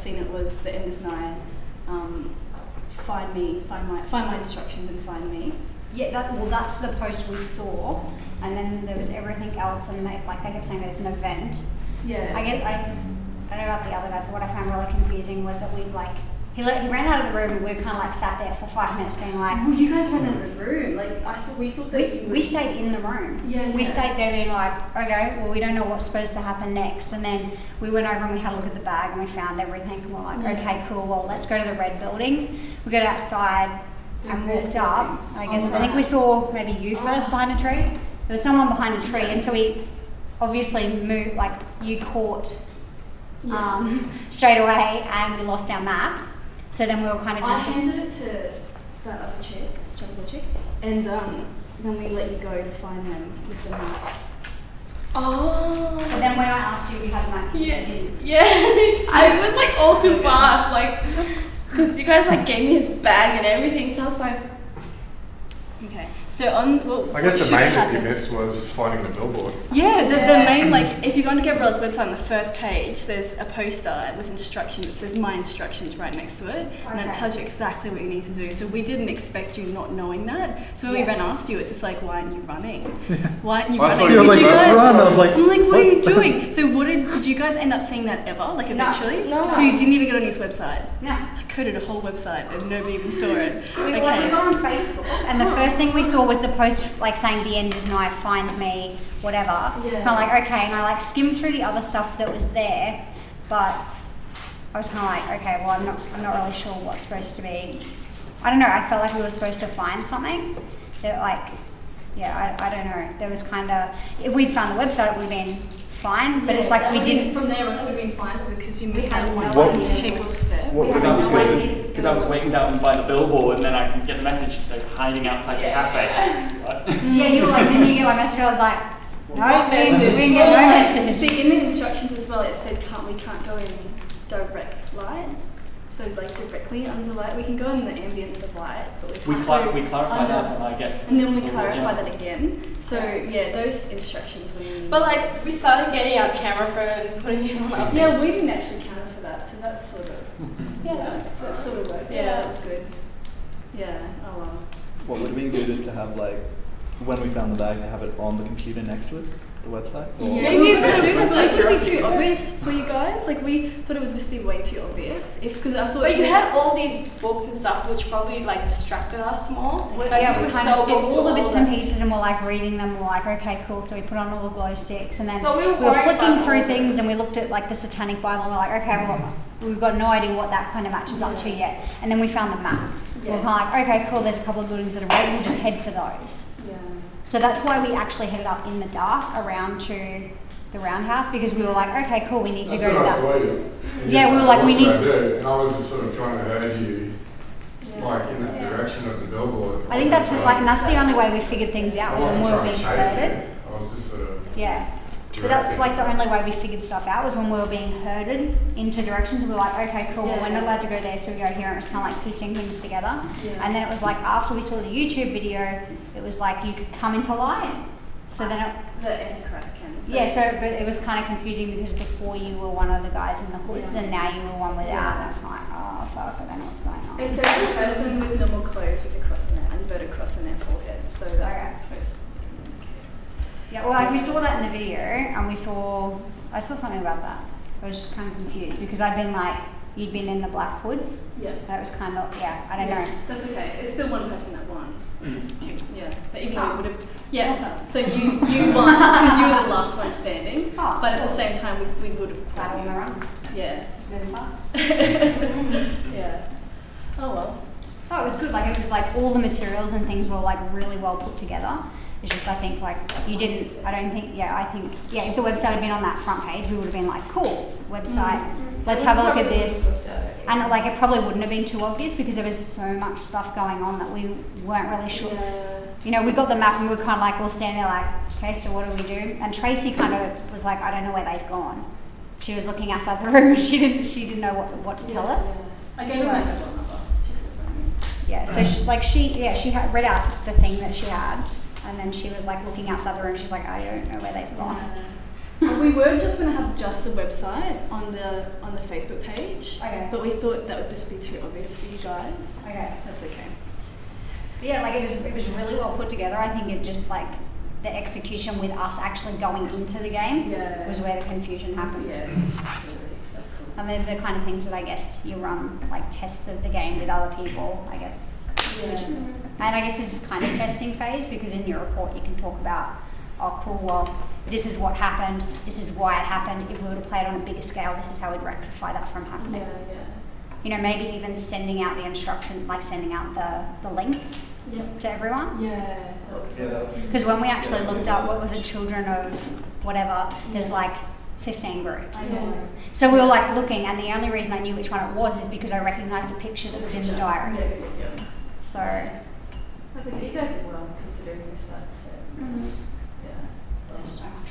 seen it was the end is nigh. Find me, find my instructions and find me. Yeah, that's the post we saw, and then there was everything else, and they kept saying there's an event. Yeah. I don't know about the other guys. What I found really confusing was that he ran out of the room, and we were kind of like sat there for 5 minutes, being like, "Well, you guys ran out of the room. Like we thought that we stayed in the room. Yeah. We stayed there, being like, okay, well, we don't know what's supposed to happen next. And then we went over and we had a look at the bag, and we found everything. And we're like, okay, cool. Well, let's go to the red buildings. We got outside and walked up. I think we saw maybe you first behind a tree. There was someone behind a tree, and so we obviously moved. Like you caught straight away, and we lost our map. So then we were kind of just. I handed it to that other chick, this chick, and then we let you go to find them with the map. Oh. And then when I asked you, we had maps. Yeah. I was like all too fast, like, because you guys like gave me his bag and everything, so I was like. Okay. So I guess the main that you missed was finding the billboard. Yeah, the main, like, if you go on to Gabriella's website on the first page, there's a poster with instructions. It says my instructions right next to it, and that tells you exactly what you need to do. So we didn't expect you not knowing that. So when we ran after you, it's just like, why aren't you running? Why aren't you running? So did you guys? Run. I was like, I'm like, what are you doing? So did you guys end up seeing that ever? Like eventually? No. So you didn't even get on his website? No. I coded a whole website and nobody even saw it. We got on Facebook, and the first thing we saw was the post like saying the end is nigh, find me, whatever. Yeah. And I'm like, okay, and I like skimmed through the other stuff that was there, but I was kind of like, okay, well, I'm not really sure what's supposed to be. I don't know. I felt like we were supposed to find something that I don't know. There was kind of, if we'd found the website, it would have been fine, but it's like we didn't. From there on, it would have been fine because you missed had that no one idea. integral step. Because I was waiting down by the billboard, and then I get the message they're hiding outside the cafe. Yeah, you were like, didn't you get my message? I was like, no, What we message? didn't get no message. See, in the instructions as well, it said we can't go in direct light. So like directly under light, we can go in the ambience of light, but we can't We clarified that, I guess. and then we clarify that again. So yeah, those instructions we. But like we started getting our camera phone and putting it on our face. Yeah, we didn't actually counter for that, so that's sort of that sort of worked. Yeah, that was good. Yeah. Oh well. What would have been good is to have like, when we found the bag, to have it on the computer next to it, the website. Or Maybe we could do that, but I think it would be too obvious for you guys. Like we thought it would just be way too obvious. Because I thought. But you had all these books and stuff, which probably like distracted us more. Like, Yeah, we were kind of so saw into all the bits and that. pieces, and we're like reading them. We're like, okay, cool. So we put on all the glow sticks, and then So we were we were worried flicking about through all things, this. and we looked at like the Satanic Bible, and we're like, okay, well, we've got no idea what that kind of matches up to yet. And then we found the map. Yeah. We're kind of like, okay, cool. There's a couple of buildings that are red. We'll just head for those. Yeah. So that's why we actually headed up in the dark around to the roundhouse, because we were like, okay, cool. We need to That's go when to I that. saw you. And Yeah, you we were said, like, we "What should need- I do?" And I was just sort of trying to herd you, Yeah. like in that direction of the billboard. I think that's like, and that's the only way we figured things I out was wasn't when we were trying to being chase herded. you. I was just sort of. Yeah. But that's like the only way we figured stuff out was when we were being herded into directions. We were like, okay, cool, well, we're not allowed to go there, so we go here, and it was kind of like piecing things together. Yeah. And then it was like after we saw the YouTube video, it was like you could come into light. So then it, The Antichrist can. but it was kind of confusing because before you were one of the guys in the hoods, and now you were one without. And it's like, oh fuck, I don't know what's going on. It says the person with normal clothes with a cross in their inverted cross in their forehead. So that's Okay. the post. Yeah, well, like we saw that in the video, and I saw something about that. I was just kind of confused because I'd been like, you'd been in the Black Hoods. Yeah. That was kind of, I don't know. That's okay. It's still one person that won. Which is yeah. But even though Oh. we would have so you won because you were the last one standing. Oh, but at the cool. same time we would have Battle in the quit runs. you. Yeah. It's really fast. Yeah. Oh well. Oh, it was good. Like it was like all the materials and things were like really well put together. It's just I think like you didn't. I don't think. Yeah, I think if the website had been on that front page, we would have been like, cool website. Let's have a look at this. And like it probably wouldn't have been too obvious because there was so much stuff going on that we weren't really sure. You know, we got the map and we were kind of like, we'll stand there like, okay, so what do we do? And Tracy kind of was like, I don't know where they've gone. She was looking outside the room. She didn't know what to tell us. I gave her my mobile number. Yeah, so she had read out the thing that she had, and then she was like looking outside the room. She's like, I don't know where they've gone. We were just going to have just the website on the Facebook page, Okay. but we thought that would just be too obvious for you guys. Okay. That's okay. But yeah, like it was really well put together. I think it just like the execution with us actually going into the game Yeah. was where the confusion happened. Yeah, absolutely. That's cool. And they're the kind of things that I guess you run like tests of the game with other people, I guess. Yeah. And I guess this is kind of testing phase because in your report you can talk about, oh cool, well, this is what happened, this is why it happened. If we were to play it on a bigger scale, this is how we'd rectify that from happening. Yeah. You know, maybe even sending out the instruction, like sending out the link Yep. to everyone. Yeah. That would be Yeah, cool. that was. Because when we actually looked up what was it, children of whatever, there's like 15 groups. I know. So we were like looking, and the only reason I knew which one it was is because I recognised a picture that was in the diary. Yeah. So That's okay. You guys did well considering this. That. So. Yeah. there's so much